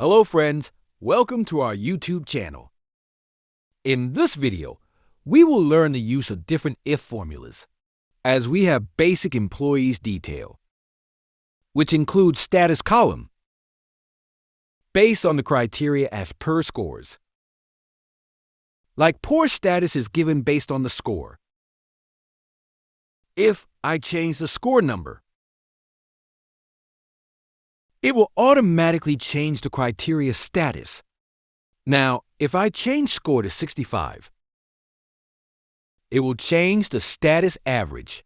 Hello friends, welcome to our YouTube channel. In this video, we will learn the use of different if formulas, as we have basic employees detail, which includes status column, based on the criteria as per scores. Like poor status is given based on the score. If I change the score number, it will automatically change the criteria status. Now, if I change score to 65, it will change the status average.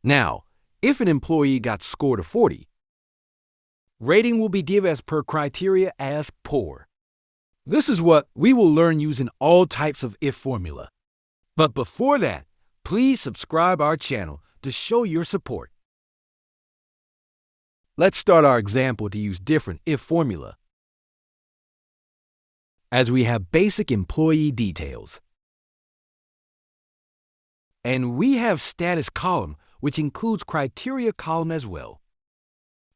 Now, if an employee got scored a 40, rating will be given as per criteria as poor. This is what we will learn using all types of if formula. But before that, please subscribe our channel to show your support. Let's start our example to use different if formula, as we have basic employee details. And we have status column, which includes criteria column as well.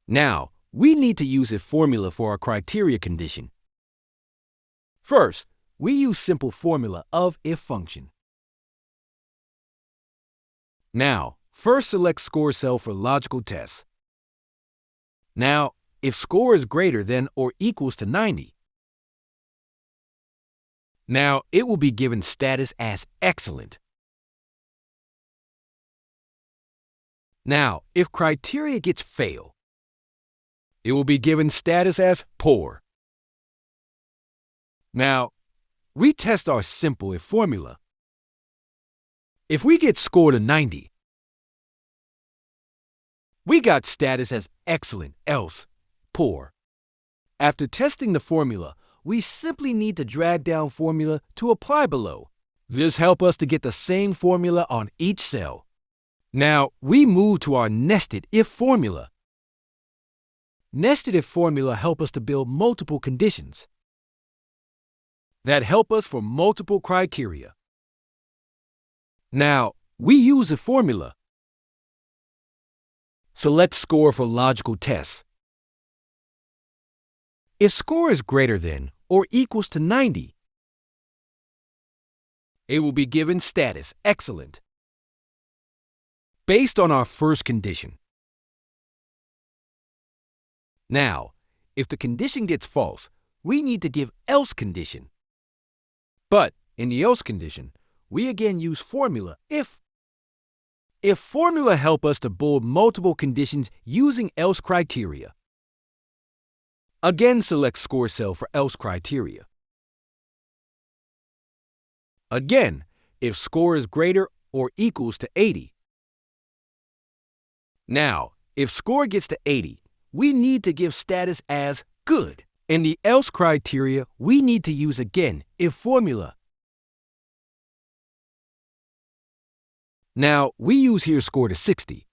Now, we need to use a formula for our criteria condition. First, we use simple formula of if function. Now, first select score cell for logical tests. Now, if score is greater than or equals to 90, now it will be given status as excellent. Now, if criteria gets fail, it will be given status as poor. Now, we test our simple if formula. If we get scored a 90, we got status as excellent, else poor. After testing the formula, we simply need to drag down formula to apply below. This helps us to get the same formula on each cell. Now, we move to our nested if formula. Nested if formula help us to build multiple conditions that help us for multiple criteria. Now, we use a formula. Select score for logical tests. If score is greater than or equals to 90, it will be given status excellent, based on our first condition. Now, if the condition gets false, we need to give else condition. But in the else condition, we again use formula if. If formula help us to build multiple conditions using else criteria. Again, select score cell for else criteria. Again, if score is greater or equals to 80. Now, if score gets to 80, we need to give status as good. In the else criteria, we need to use again if formula. Now, we use here score to 60.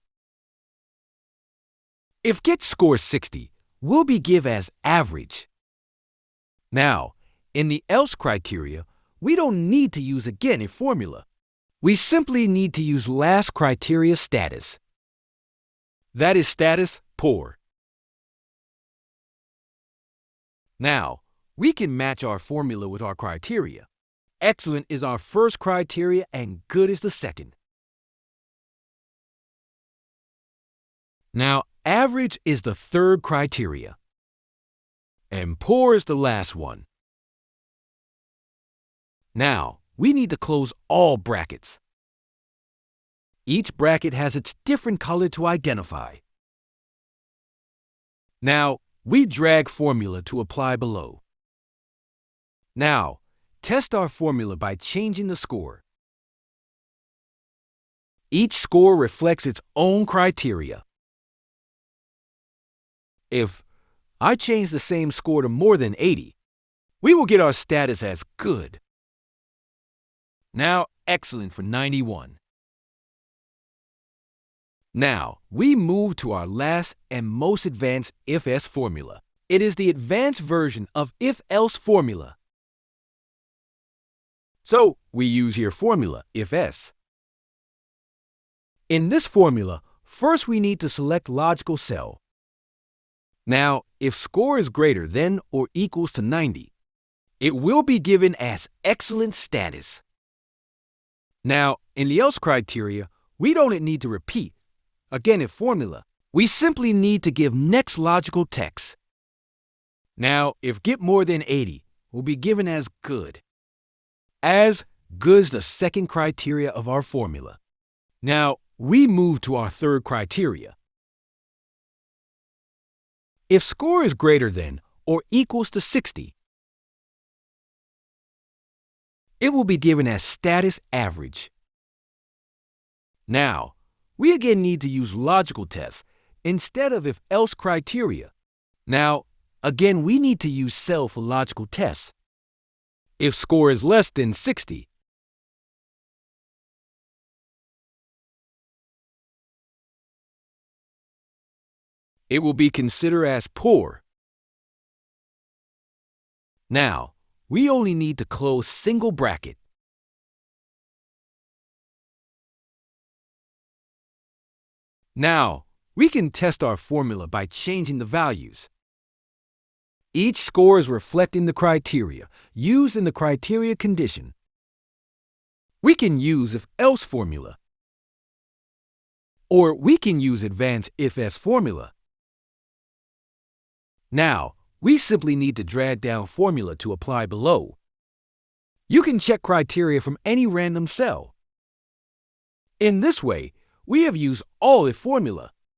If get score 60, will be give as average. Now, in the else criteria, we don't need to use again if formula. We simply need to use last criteria status. That is status poor. Now, we can match our formula with our criteria. Excellent is our first criteria and good is the second. Now, average is the third criteria, and poor is the last one. Now, we need to close all brackets. Each bracket has its different color to identify. Now, we drag formula to apply below. Now, test our formula by changing the score. Each score reflects its own criteria. If I change the same score to more than 80, we will get our status as good. Now, excellent for 91. Now, we move to our last and most advanced if-else formula. It is the advanced version of if-else formula. So, we use here formula if-else. In this formula, first we need to select logical cell. Now, if score is greater than or equals to 90, it will be given as excellent status. Now, in the else criteria, we don't need to repeat. Again, in formula, we simply need to give next logical text. Now, if get more than 80, will be given as good. As good is the second criteria of our formula. Now, we move to our third criteria. If score is greater than or equals to 60, it will be given as status average. Now, we again need to use logical tests instead of if-else criteria. Now, again, we need to use cell for logical tests. If score is less than 60, it will be considered as poor. Now, we only need to close single bracket. Now, we can test our formula by changing the values. Each score is reflecting the criteria used in the criteria condition. We can use if-else formula, or we can use advanced if-else formula. Now, we simply need to drag down formula to apply below. You can check criteria from any random cell. In this way, we have used all if formula.